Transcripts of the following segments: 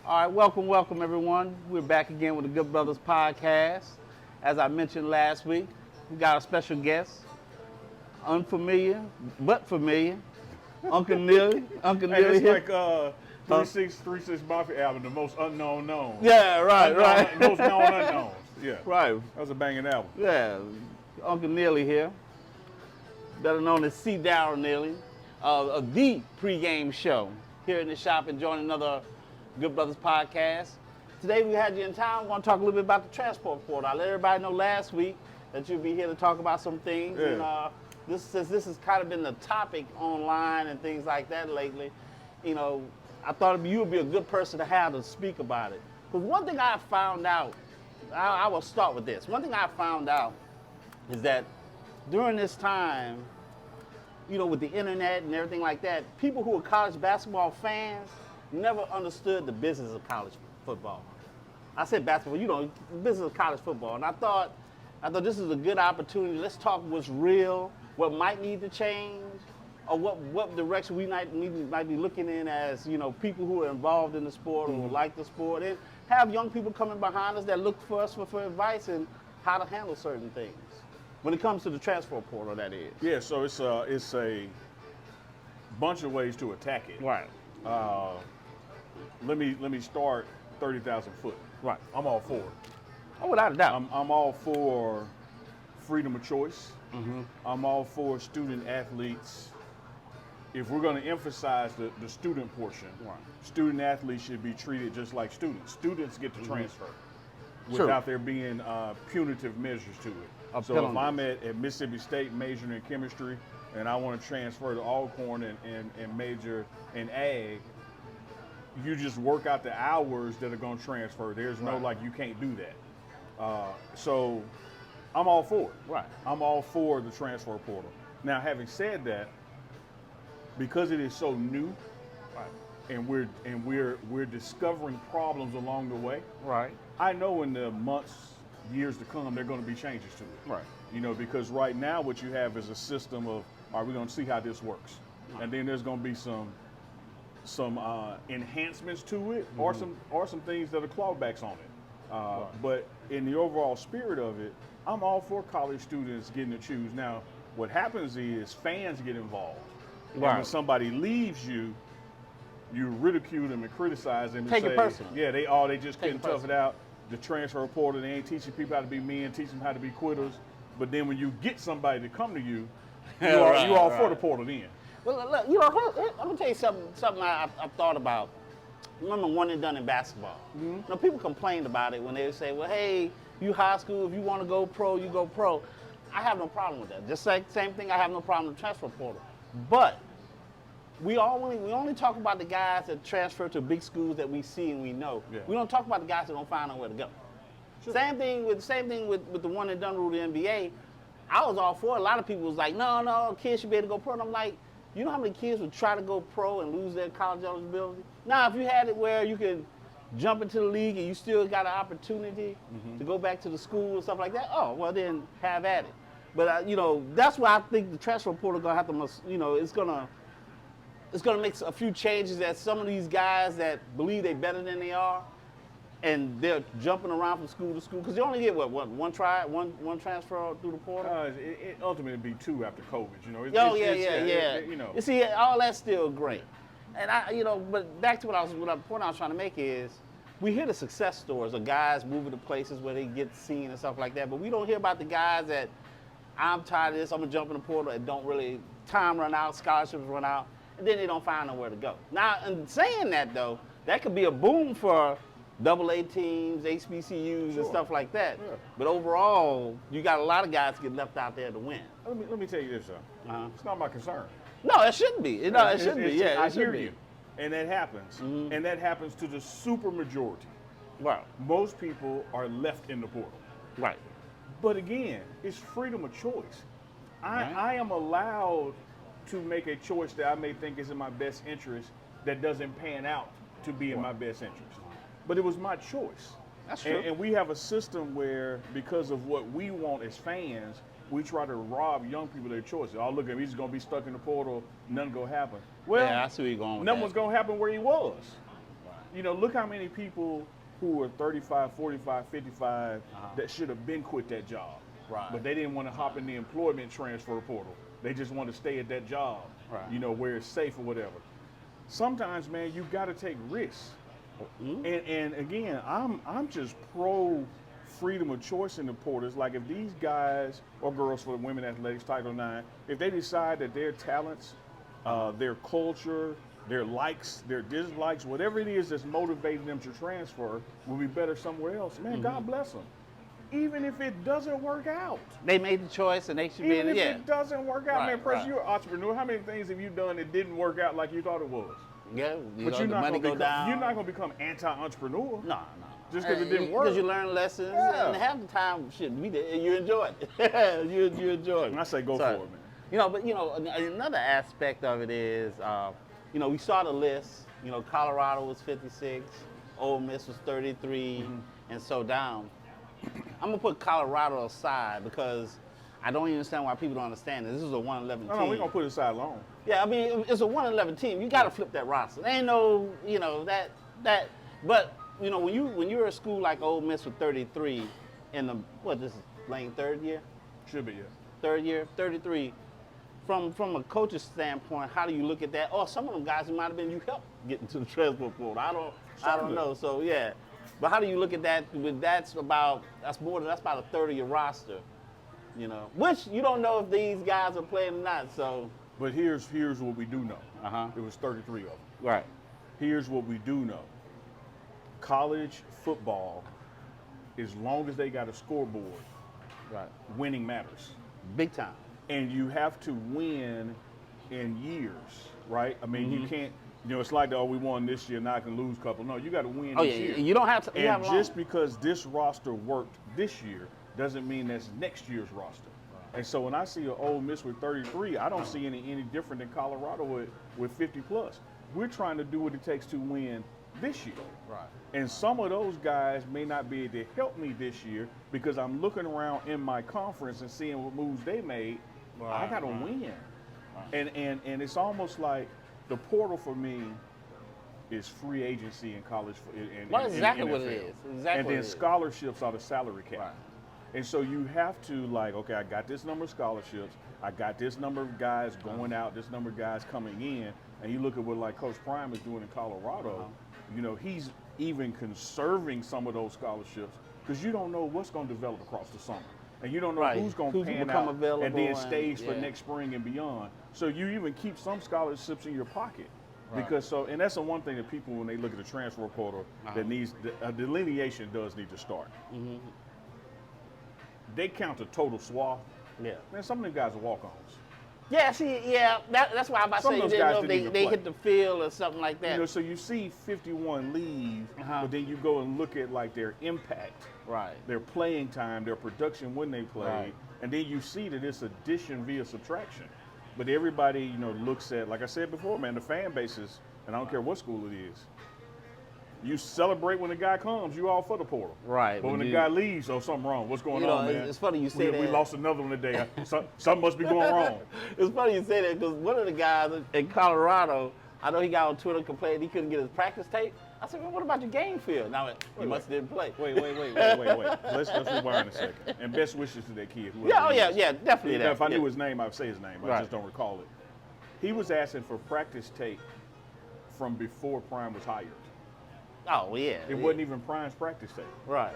All right, welcome everyone. We're back again with the Good Brothers podcast. As I mentioned last week, we got a special guest, unfamiliar but familiar, Uncle Neely. Uncle Hey, Neely it's here. like 3636 Mafia album, the most unknown knowns. Yeah, right. Most known unknowns. Yeah. Right. That was a banging album. Yeah, Uncle Neely here, better known as C. Darryl Neely, of the Pregame show here in the shop, enjoying another Good Brothers podcast. Today we had you in town. We're going to talk a little bit about the transport portal. I let everybody know last week that you'll be here to talk about some things. Yeah. And since this has kind of been the topic online and things like that lately, I thought you would be a good person to have to speak about it. Because one thing I found out, I will start with this. One thing I found out is that during this time, with the internet and everything like that, people who are college basketball fans never understood the business of college football. I said basketball, the business of college football. And I thought this is a good opportunity. Let's talk what's real, what might need to change, or what direction we might be looking in as, people who are involved in the sport or like the sport, and have young people coming behind us that look for us for advice and how to handle certain things. When it comes to the transfer portal, that is. Yeah, so it's a bunch of ways to attack it. Right. Let me start 30,000 foot. Right. I'm all for it. Oh, without a doubt. I'm all for freedom of choice. Mm-hmm. I'm all for student athletes. If we're going to emphasize the student portion, Right. student athletes should be treated just like students. Students get to transfer Sure. without there being punitive measures to it. So if I'm at Mississippi State majoring in chemistry and I want to transfer to Alcorn and major in ag, you just work out the hours that are going to transfer. There's no Right. you can't do that. So I'm all for it. Right. I'm all for the transfer portal. Now, having said that, because it is so new, Right. and we're discovering problems along the way, Right. I know in the months, years to come, there are going to be changes to it. Right. Because right now what you have is a system of, are we going to see how this works? Right. And then there's going to be some enhancements to it, or some things that are clawbacks on it. But in the overall spirit of it, I'm all for college students getting to choose. Now, what happens is fans get involved. And Right. when somebody leaves you ridicule them and criticize them and Take it say, personal. yeah, they just Take couldn't it tough it out. The transfer portal, they ain't teaching people how to be men, teaching them how to be quitters. But then when you get somebody to come to you, you all for the portal then. Well, look, I'm gonna tell you something I've thought about. Remember one and done in basketball. Mm-hmm. People complained about it when they would say, "Well, hey, you high school, if you want to go pro, you go pro." I have no problem with that. Just like same thing, I have no problem with the transfer portal. But we only talk about the guys that transfer to big schools that we see and we know. Yeah. We don't talk about the guys that don't find nowhere to go. Sure. Same thing with the one and done rule of the NBA. I was all for it. A lot of people was like, no, kids should be able to go pro. And I'm like, you know how many kids would try to go pro and lose their college eligibility? Now, if you had it where you could jump into the league and you still got an opportunity to go back to the school and stuff like that, oh, well then have at it. But that's why I think the transfer portal gonna have to, it's gonna make a few changes that some of these guys that believe they're better than they are, and they're jumping around from school to school because you only get one transfer through the portal. It ultimately be two after COVID. Yeah. You know. You see, all that's still great, and but back to what the point I was trying to make is, we hear the success stories of guys moving to places where they get seen and stuff like that, but we don't hear about the guys that I'm tired of this, I'm gonna jump in the portal and don't really time run out, scholarships run out, and then they don't find nowhere to go. Now, in saying that though, that could be a boom for AA teams, HBCUs, and stuff like that. Yeah. But overall, you got a lot of guys get left out there to win. Let me tell you this, though. It's not my concern. No, it shouldn't be. It shouldn't be. Yeah, I it should hear be. you, and that happens, and that happens to the super majority. Right. Most people are left in the portal. Right. But again, it's freedom of choice. Right. I am allowed to make a choice that I may think is in my best interest that doesn't pan out to be in my best interest. But it was my choice. That's true. And we have a system where, because of what we want as fans, we try to rob young people their choices. Oh, look at him, he's going to be stuck in the portal, nothing going to happen. Well, yeah, I see where you're going with nothing that. was going to happen where he was. look how many people who are 35, 45, 55 that should have been quit that job. Right. But they didn't want to hop in the employment transfer portal. They just want to stay at that job, Right. where it's safe or whatever. Sometimes, man, you got to take risks. And again, I'm just pro freedom of choice in the portals. Like if these guys or girls for the women athletics Title IX, if they decide that their talents, their culture, their likes, their dislikes, whatever it is that's motivating them to transfer will be better somewhere else, man, God bless them. Even if it doesn't work out. They made the choice and they should be Even in if it. it doesn't work out, man, Press, right. you're an entrepreneur. How many things have you done that didn't work out like you thought it was? Yeah, But the money go down. you're not going to become anti-entrepreneur. No. Just because it didn't work. Because you learn lessons, Yeah. and half the time, shit, you enjoy it. you enjoy it. And I say go for it, man. But another aspect of it is, we saw the list. Colorado was 56, Ole Miss was 33, and so down. I'm gonna put Colorado aside because I don't even understand why people don't understand this. This is a 1-11 team. No, we're gonna put it aside long. Yeah, I mean, it's a 1-11 team. You got to flip that roster. There ain't no, that. But when you're a school like Ole Miss with 33 in this is Lane third year? Should be, yeah. Third year, 33. From a coach's standpoint, how do you look at that? Or some of them guys, it might have been you helped get into the transfer portal. I don't know. So yeah, but how do you look at that? That's about a third of your roster. Which you don't know if these guys are playing or not. So. But here's what we do know. It was 33 of them. Right. Here's what we do know. College football, as long as they got a scoreboard, right, winning matters. Big time. And you have to win in years, right? I mean, you can't, it's like, we won this year, now I can lose a couple. No, you got to win this year. You don't have to. And just because this roster worked this year doesn't mean that's next year's roster. And so when I see an Ole Miss with 33, I don't see any different than Colorado with 50 plus. We're trying to do what it takes to win this year. Right. And some of those guys may not be able to help me this year because I'm looking around in my conference and seeing what moves they made. I got to win. Right. And it's almost like the portal for me is free agency in college. That's exactly in what it is. Exactly. And then scholarships are the salary cap. Right. And so you have to okay, I got this number of scholarships, I got this number of guys going out, this number of guys coming in, and you look at what Coach Prime is doing in Colorado, he's even conserving some of those scholarships because you don't know what's going to develop across the summer. And you don't know who's going to pan out and then stage for next spring and beyond. So you even keep some scholarships in your pocket. Right. Because and that's the one thing that people, when they look at the transfer portal, that needs, a delineation does need to start. They count the total swath. Yeah. Man, some of them guys are walk-ons. Yeah, that's why I'm about to say you didn't know if they hit the field or something like that. So you see 51 leave, but then you go and look at their impact, right? Their playing time, their production when they played, and then you see that it's addition via subtraction. But everybody, looks at, like I said before, man, the fan bases, and I don't care what school it is. You celebrate when the guy comes, you all for the portal. Right. But when the guy leaves, something wrong. What's going on, man? It's funny you say that. We lost another one today. Something must be going wrong. It's funny you say that because one of the guys in Colorado, I know he got on Twitter complaining he couldn't get his practice tape. I said, well, what about your game film? Now, he must have didn't play. Wait. Let's rewind a second. And best wishes to that kid. Yeah, definitely. If I knew his name, I would say his name. I just don't recall it. He was asking for practice tape from before Prime was hired. Oh, yeah. It wasn't even Prime's practice tape. Right.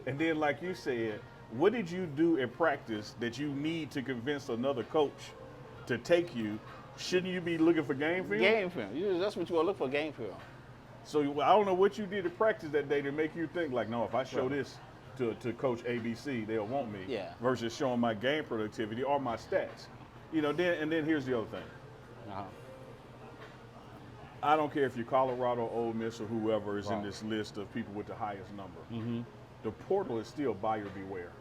And then, like you said, what did you do in practice that you need to convince another coach to take you? Shouldn't you be looking for game film? Game film. That's what you want to look for, game film. So I don't know what you did in practice that day to make you think no, if I show this to Coach ABC, they'll want me. Yeah. Versus showing my game productivity or my stats. Then here's the other thing. I don't care if you're Colorado, Ole Miss, or whoever is in this list of people with the highest number. The portal is still buyer beware.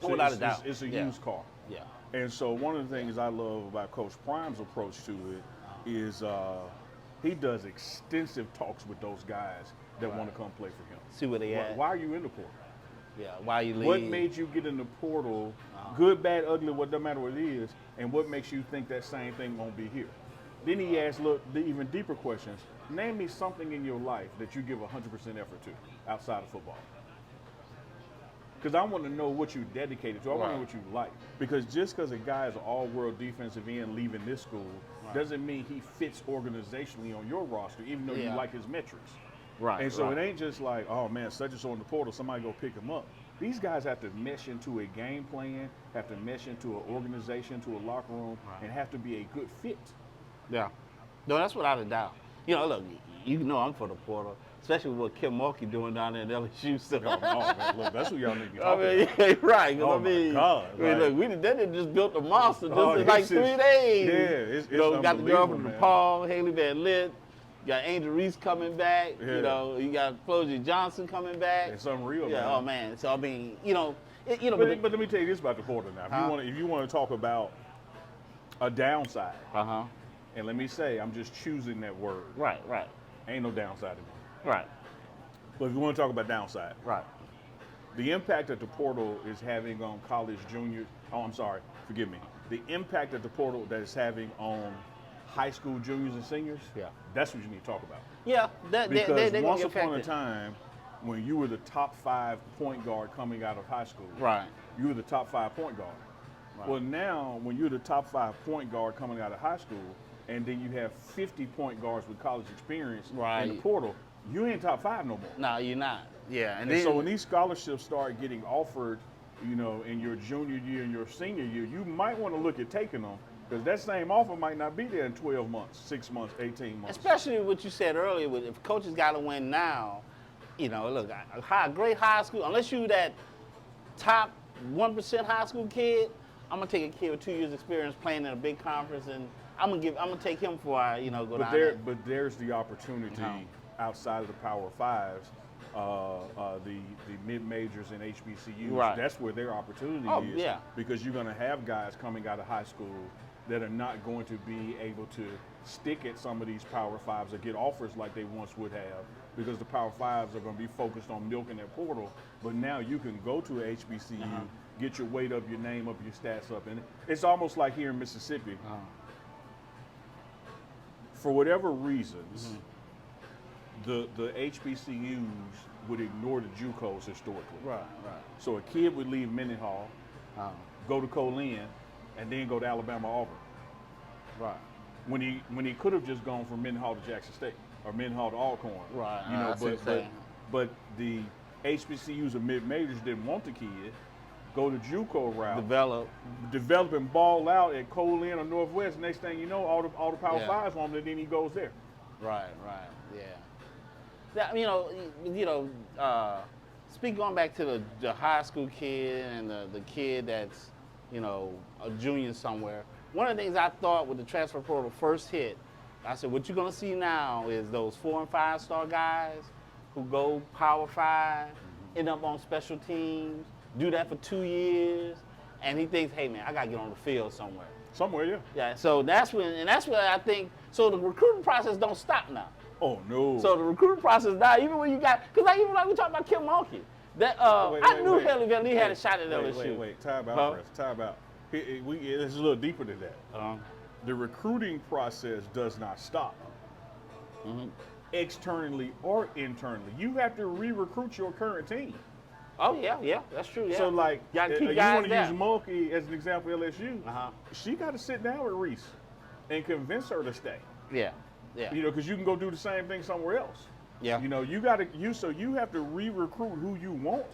So without a doubt. It's a used car. Yeah. And so one of the things I love about Coach Prime's approach to it is he does extensive talks with those guys that want to come play for him. See where they at. Why are you in the portal? Yeah, why you leave? What made you get in the portal, good, bad, ugly, no matter what it is, and what makes you think that same thing won't be here? Then he asked, the even deeper questions. name me something in your life that you give 100% effort to outside of football. Because I want to know what you dedicated to. I want to know what you like. Because just because a guy is an all-world defensive end leaving this school doesn't mean he fits organizationally on your roster, even though you like his metrics. Right. And so it ain't just like, oh man, such and so in the portal, somebody go pick him up. These guys have to mesh into a game plan, have to mesh into an organization, to a locker room, and have to be a good fit. Yeah. No, that's without a doubt. You know, look, you know I'm for the portal, especially with what Kim Mulkey doing down there in LSU. So. Oh, man, look, that's what y'all need to be talking about. Yeah, right. Oh, my God. Look, they didn't just built a monster just in like 3 days. Yeah, it's you know, got the girl from man. DePaul, Haley Van Lith. You got Angel Reese coming back. Yeah. You know, you got Floji Johnson coming back. It's unreal, yeah, man. Oh man. So I mean, you know, but let me tell you this about the portal now. If you want to talk about a downside, and let me say, I'm just choosing that word. Right. Ain't no downside in it. Right. But if you want to talk about downside, right. The impact that the portal is having on college juniors. Oh, I'm sorry. Forgive me. The impact that the portal that is having on high school juniors and seniors. Yeah. That's what you need to talk about. Yeah. Because they once upon a time, when you were the top 5 point guard coming out of high school, right, you were the top 5 point guard. Right. Well, now when you're the top 5 point guard coming out of high school, and then you have 50 point guards with college experience in the portal, you ain't top 5 no more. No, you're not. Yeah, and so when these scholarships start getting offered, you know, in your junior year and your senior year, you might want to look at taking them. Because that same offer might not be there in 12 months, 6 months, 18 months. Especially what you said earlier, with if coaches got to win now, you know, look, a great high school, unless you that top 1% high school kid, I'm gonna take a kid with 2 years experience playing in a big conference, and I'm gonna take him before I, you know, go down there. But there's the opportunity outside of the Power Fives, the mid-majors and HBCUs. Right. That's where their opportunity is. Yeah. Because you're gonna have guys coming out of high school that are not going to be able to stick at some of these Power Fives or get offers like they once would have, because the Power Fives are going to be focused on milking their portal. But now you can go to a HBCU, get your weight up, your name up, your stats up. And it's almost like here in Mississippi, for whatever reasons, the HBCUs would ignore the JUCOs historically. Right. So a kid would leave Mendenhall, go to Colin, and then go to Alabama, Auburn. Right. When he could have just gone from Mendenhall to Jackson State or Mendenhall to Alcorn. Right. You know, but the HBCUs or mid-majors didn't want the kid. Go the JUCO route. Develop and ball out at Colin or Northwest. Next thing you know, all the Power Fives want him, and then he goes there. Right. Yeah. Speak going back to the high school kid and the kid that's, you know, a junior somewhere. One of the things I thought with the transfer portal first hit, I said, what you're going to see now is those 4 and 5 star guys who go Power 5, end up on special teams, do that for 2 years, and he thinks, hey, man, I got to get on the field somewhere. Somewhere, yeah. Yeah, so that's when I think, so the recruiting process don't stop now. Oh, no. So the recruiting process now, even when you got, because even like we talked about Kim Mulkey, that I knew Haley Van Lee had a shot at LSU. Wait, time out, Chris. Time out. It's a little deeper than that. The recruiting process does not stop. Externally or internally, you have to re-recruit your current team. Oh yeah, that's true. Yeah. So like, you want to use Mulkey as an example, LSU. She got to sit down with Reese and convince her to stay. Yeah. You know, because you can go do the same thing somewhere else. Yeah. You know, you have to re-recruit who you want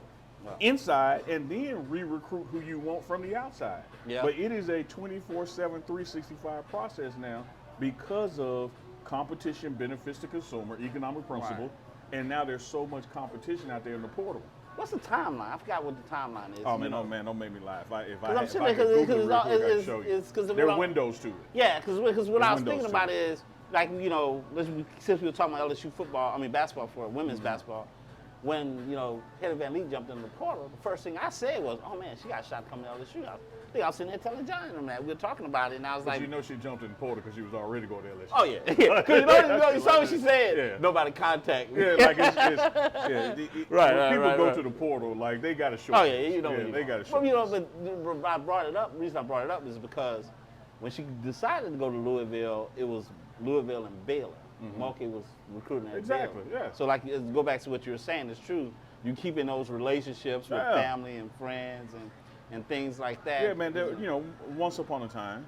inside, and then re-recruit who you want from the outside. Yeah. But it is a 24/7, 365 process now, because of competition benefits the consumer, economic principle, and now there's so much competition out there in the portal. What's the timeline? I forgot what the timeline is. Oh man, don't make me laugh. If I I'm could Google it real quick, I'd show you. There are windows to it. Yeah, because what I was thinking about is, like, you know, since we were talking about LSU football, basketball for women's basketball, when, you know, Haley Van Lee jumped in the portal, the first thing I said was, oh man, she got a shot coming to LSU. I think I was sitting there telling John and them that. We were talking about it, and I was like, you know, she jumped in the portal because she was already going to LSU. Oh yeah, because you saw what she said. Yeah. Nobody contact me. Yeah, like right. When people go to the portal, like they got to show. Oh yeah, you know. They got to show. Well, you know, but I brought it up. The reason I brought it up is because when she decided to go to Louisville, it was Louisville and Baylor. Mulkey was recruiting at Exactly, Bill. yeah. So like, go back to what you were saying. It's true. You keeping those relationships with family and friends and things like that. Yeah, man. There, once upon a time,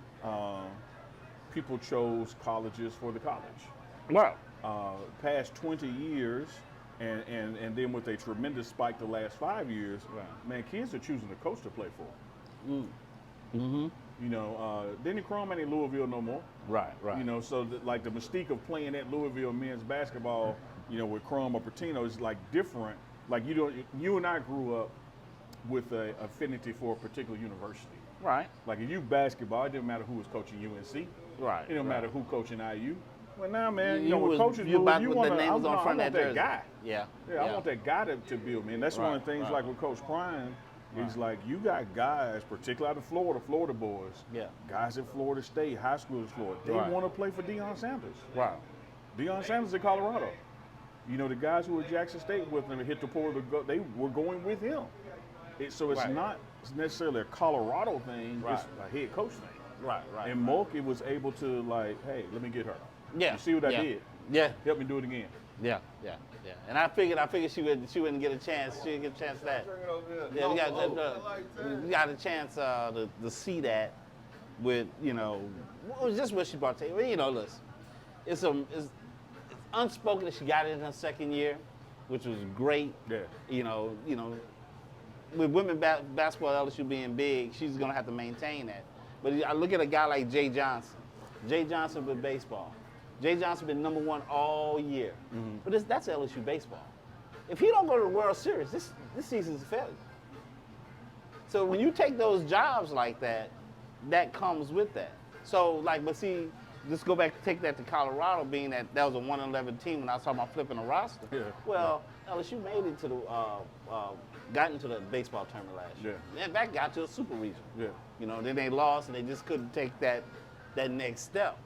people chose colleges for the college. Wow. Past 20 years, and then with a tremendous spike the last 5 years, man, kids are choosing the coach to play for. Denny Crum ain't in Louisville no more. Right. So like the mystique of playing at Louisville men's basketball, with Crum or Patino is like different. Like you and I grew up with a affinity for a particular university. Right. Like if you basketball, it didn't matter who was coaching UNC. Right. It didn't matter who coaching IU. Well, now, man, you when coaches you move, about you with want the name was on front of that jersey. guy. Yeah. I want that guy to build me. And that's one of the things, like with Coach Prime, he's like, you got guys, particularly out of Florida boys, guys at Florida State, high school in Florida, they want to play for Deion Sanders. Wow. Deion Sanders in Colorado. The guys who were at Jackson State with him and hit the portal, they were going with him. So it's not necessarily a Colorado thing, it's a head coach thing. Right. And Mulkey was able to like, hey, let me get her. Yeah. You see what I did? Yeah. Help me do it again. Yeah. And I figured she wouldn't get a chance. She didn't get a chance to that. Yeah, we got a chance to see that with just what she brought to you. Listen, it's unspoken that she got it in her second year, which was great. Yeah. With women basketball LSU being big, she's gonna have to maintain that. But I look at a guy like Jay Johnson. Jay Johnson with baseball. Jay Johnson been #1 all year. But that's LSU baseball. If he don't go to the World Series, this season's a failure. So when you take those jobs like that, that comes with that. So but see, just go back, take that to Colorado, being that was a 1-11 team when I was talking about flipping a roster. Yeah. Well, LSU made it to got into the baseball tournament last year. Yeah. In fact, got to a super region. Yeah. Then they lost and they just couldn't take that next step.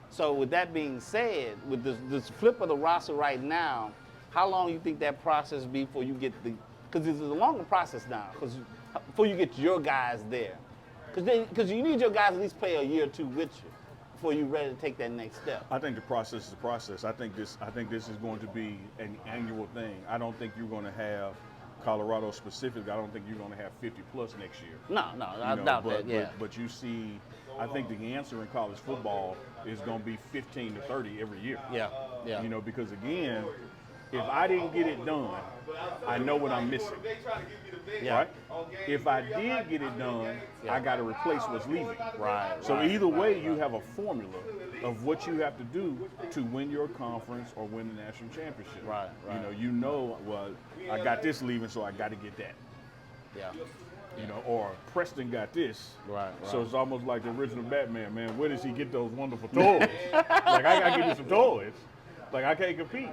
So with that being said, with this flip of the roster right now, how long you think that process be before you get because it's a longer process now, before you get your guys there. Because you need your guys at least play a year or two with you before you're ready to take that next step. I think the process is a process. I think this is going to be an annual thing. I don't think you're going to have Colorado specifically. I don't think you're going to have 50 plus next year. No, I doubt that. Yeah. But you see, I think the answer in college football is going to be 15 to 30 every year. Yeah. Because again, if I didn't get it done, I know what I'm missing. Yeah. Right? If I did get it done, I got to replace what's leaving. Right. So either way, you have a formula of what you have to do to win your conference or win the national championship. Right. Well, I got this leaving, so I got to get that. Yeah. Or Preston got this. Right. So it's almost like the original Batman, man. Where does he get those wonderful toys? Like, I got to give you some toys. Like, I can't compete.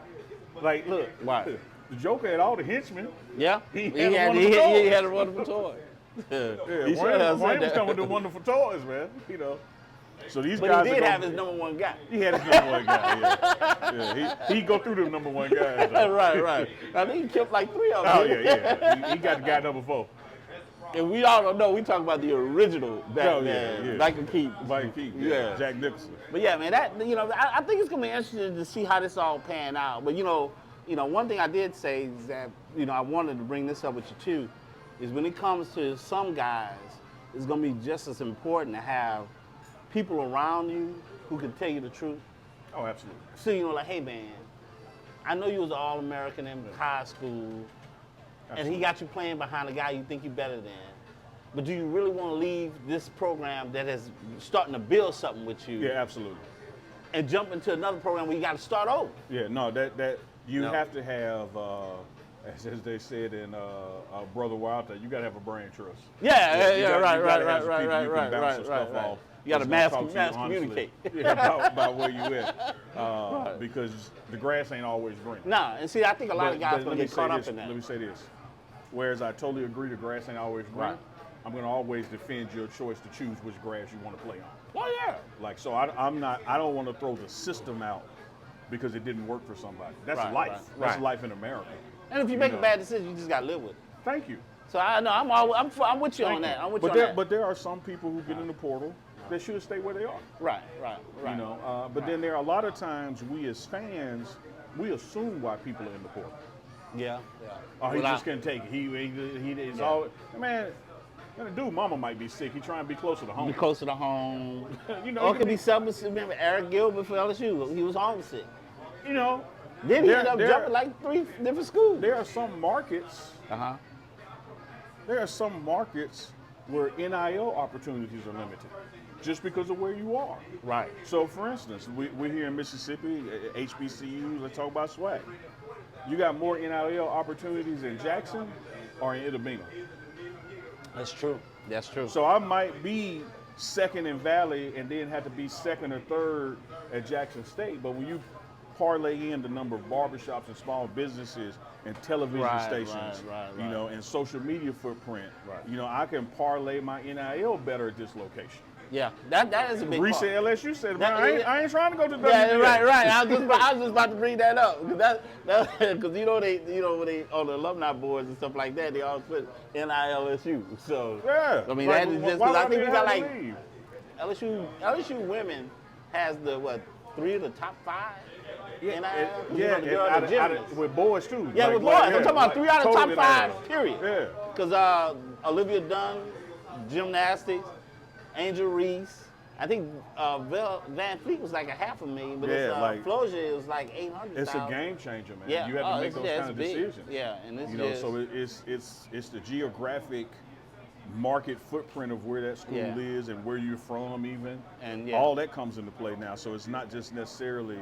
Like, look, the Joker had all the henchmen. Yeah. He had a wonderful toy. Wayne was coming with the wonderful toys, man. So these guys. But he did have his #1 guy. He had his #1 guy. Yeah. He go through the #1 guys. Right. I think he killed like 3 of them. Oh yeah. He got the guy #4. And we all don't know. We talk about the original Batman, Michael Keaton. Yeah. Jack Nicholson. But yeah, man, I think it's gonna be interesting to see how this all pan out. But one thing I did say is that I wanted to bring this up with you too, is when it comes to some guys, it's gonna be just as important to have people around you who can tell you the truth. Oh, absolutely. So like, hey man, I know you was an All-American in high school. Absolutely. And he got you playing behind a guy you think you're better than. But do you really want to leave this program that is starting to build something with you? Yeah, absolutely. And jump into another program where you got to start over? Yeah, no, that you have to have, as they said in Brother Wilder, you got to have a brain trust. Right. You got to mass communicate. about where you at. Because the grass ain't always green. Nah, and see, I think a lot of guys going to get caught up in that. Let me say this. Whereas I totally agree the grass ain't always green, I'm going to always defend your choice to choose which grass you want to play on. Oh, yeah. Like, so I don't want to throw the system out because it didn't work for somebody. That's life. That's life in America. And if you make a bad decision, you just got to live with it. Thank you. So I know I'm with you on that. But there are some people who get in the portal that should stay where they are. Right. You know, but then there are a lot of times we as fans, we assume why people are in the portal. Yeah. Oh, he just can't take it. He is all, man. The dude, mama might be sick. He trying to be closer to home. Be closer to home. You know, Or it could be selfish. Remember Eric Gilbert for LSU? He was homesick. You know, Then he ended up jumping like 3 different schools. There are some markets. There are some markets where NIL opportunities are limited, just because of where you are. Right. So, for instance, we're here in Mississippi, HBCUs. Let's talk about swag. You got more NIL opportunities in Jackson or in Itta Bingham. That's true. That's true. So I might be second in Valley and then have to be second or third at Jackson State. But when you parlay in the number of barbershops and small businesses and television stations, you know, and social media footprint, you know, I can parlay my NIL better at this location. Yeah, that is a big Reese part. at LSU said, I ain't trying to go to the Yeah, WNBA. right. I was just about to bring that up because you know when they on the alumni boards and stuff like that, they always put NILSU. So Yeah, I mean like, that is just why because I would think they we got have like to leave? LSU women has the 3 of the top 5 NIL. With boys too. Yeah, like, with boys. I'm talking about 3 out of the top 5. Period. Yeah. Because Olivia Dunn, gymnastics, Angel Reese. I think Van Fleet was like $500,000, but Flozier was like $800,000. It's a game changer, man. Yeah. You have to make those kind of big. decisions. Yeah, and it's so it's the geographic market footprint of where that school is and where you're from, even, and all that comes into play now. So it's not just necessarily,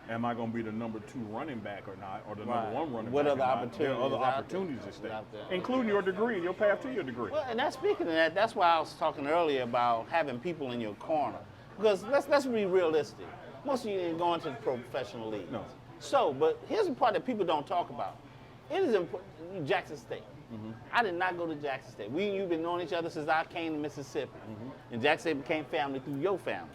am I going to be the number 2 running back or not, or the number 1 running what back? Other opportunities? There are other opportunities at stake, including your degree and your path to your degree. Well, and speaking of that, that's why I was talking earlier about having people in your corner. Because let's be realistic. Most of you ain't going to the professional league. No. So, but here's the part that people don't talk about. It is important. Jackson State. I did not go to Jackson State. You've been knowing each other since I came to Mississippi. And Jackson State became family through your family.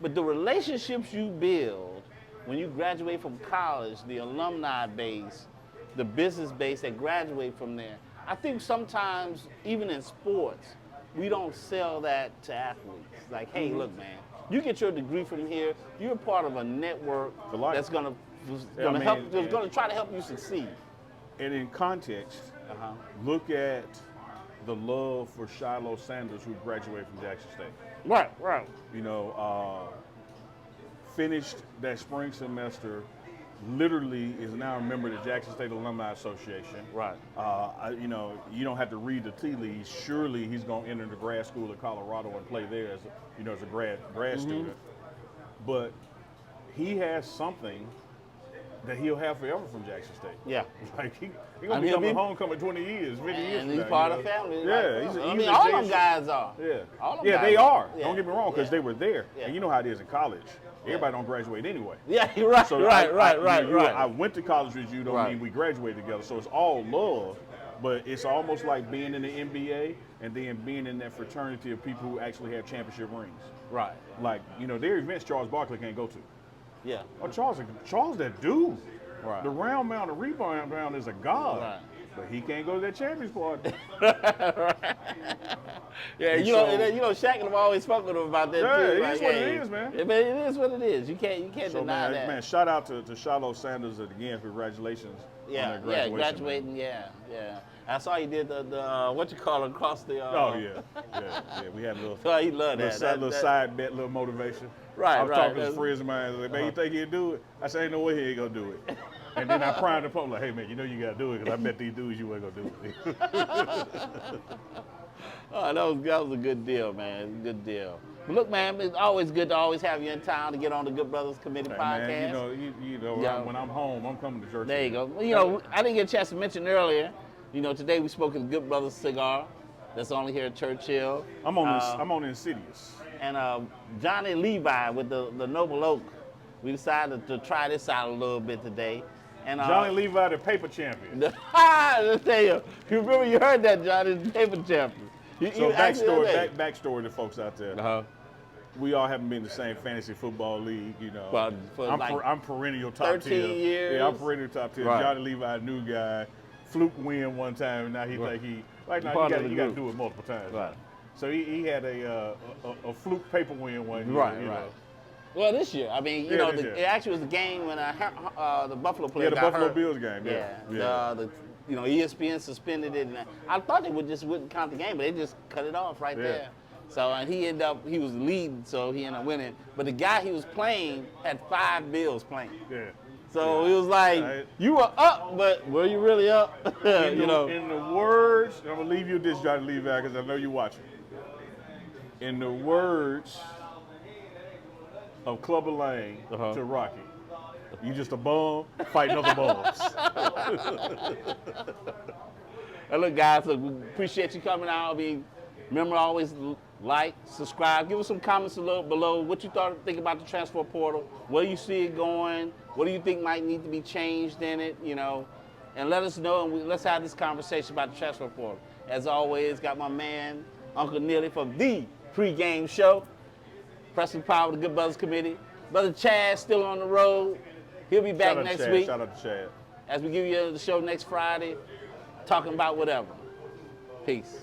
But the relationships you build when you graduate from college, the alumni base, the business base that graduate from there, I think sometimes, even in sports, we don't sell that to athletes. Like, hey, look, man, you get your degree from here, you're part of a network that's going to try to help you succeed. And in context, look at the love for Shiloh Sanders, who graduated from Jackson State. Right. You know, finished that spring semester, literally is now a member of the Jackson State Alumni Association. Right. You know, you don't have to read the tea leaves. Surely he's going to enter the grad school of Colorado and play there as a grad student. But he has something that he'll have forever from Jackson State. Yeah. Like he's going to be coming home 20 years, 50 years from he's now, part of the family. Yeah. All them guys are. Yeah. All them yeah, guys they are. Yeah. Don't get me wrong, because they were there. Yeah. And you know how it is in college. Everybody don't graduate anyway. Yeah, right, so right. I went to college with you, don't mean we graduated together. So it's all love, but it's almost like being in the NBA and then being in that fraternity of people who actually have championship rings. Right. Like, you know, there are events Charles Barkley can't go to. Yeah. Oh, Charles that dude. Right. The round mound, the rebound mound is a god. Right. But he can't go to that Champions party. Yeah, you know, Shaq and them always spoke with him about that too. Yeah, it is what it is, man. It is what it is. You can't deny that. Man, shout out to Shiloh Sanders again. Congratulations on their graduation. Yeah, graduating. Man. Yeah. I saw he did the what you call it across the. We had a little. Oh, he loved that. Little side bet, little motivation. Right, I was talking to some friends of mine. Like, man, you think he'll do it? I said, ain't no way he ain't gonna do it. And then I primed the like, hey man, you know you gotta do it, because I bet these dudes you ain't gonna do it. Oh, that was a good deal, man. Good deal. But look, man, it's always good to always have you in town to get on the Good Brothers Committee podcast. Man, you know, when I'm home, I'm coming to church. There you go. You know, I didn't get a chance to mention earlier. You know, today we spoke at the Good Brothers Cigar. That's only here at Churchill. I'm on Insidious. And Johnny Levi with the Noble Oak. We decided to try this out a little bit today. And Johnny Levi, the paper champion. Let's tell you. You remember you heard that, Johnny, the paper champion. Backstory to folks out there. We all haven't been in the same fantasy football league, you know. I'm perennial top 13 tier. years. Yeah, I'm perennial top tier. Right. Johnny Levi, new guy. Fluke win one time, and now he think he like, now you got to do it multiple times. Right. So he had a fluke paper win one year. Right, you right. know. Well, this year, I mean, Yeah, this it year. actually was the game when the Buffalo player Yeah, the got Buffalo hurt. Bills game. Yeah. ESPN suspended it, and I thought they wouldn't count the game, but they just cut it off right there. So and he was leading, so he ended up winning. But the guy he was playing had 5 Bills playing. Yeah. So it was like you were up, but were you really up? In the words, I'm gonna leave you this, Johnny Levi, because I know you're watching. In the words of Clubber Lang to Rocky, you just a bum fighting other bums. And look, guys, we appreciate you coming out. Remember, always like, subscribe, give us some comments below what you think about the transfer portal, where you see it going, what do you think might need to be changed in it, and let us know, and let's have this conversation about the transfer portal. As always, got my man, Uncle Neely from the Pregame Show, Preston Power, the Good Brothers Committee. Brother Chad still on the road. He'll be back next week. Shout out to Chad. As we give you the show next Friday, talking about whatever. Peace.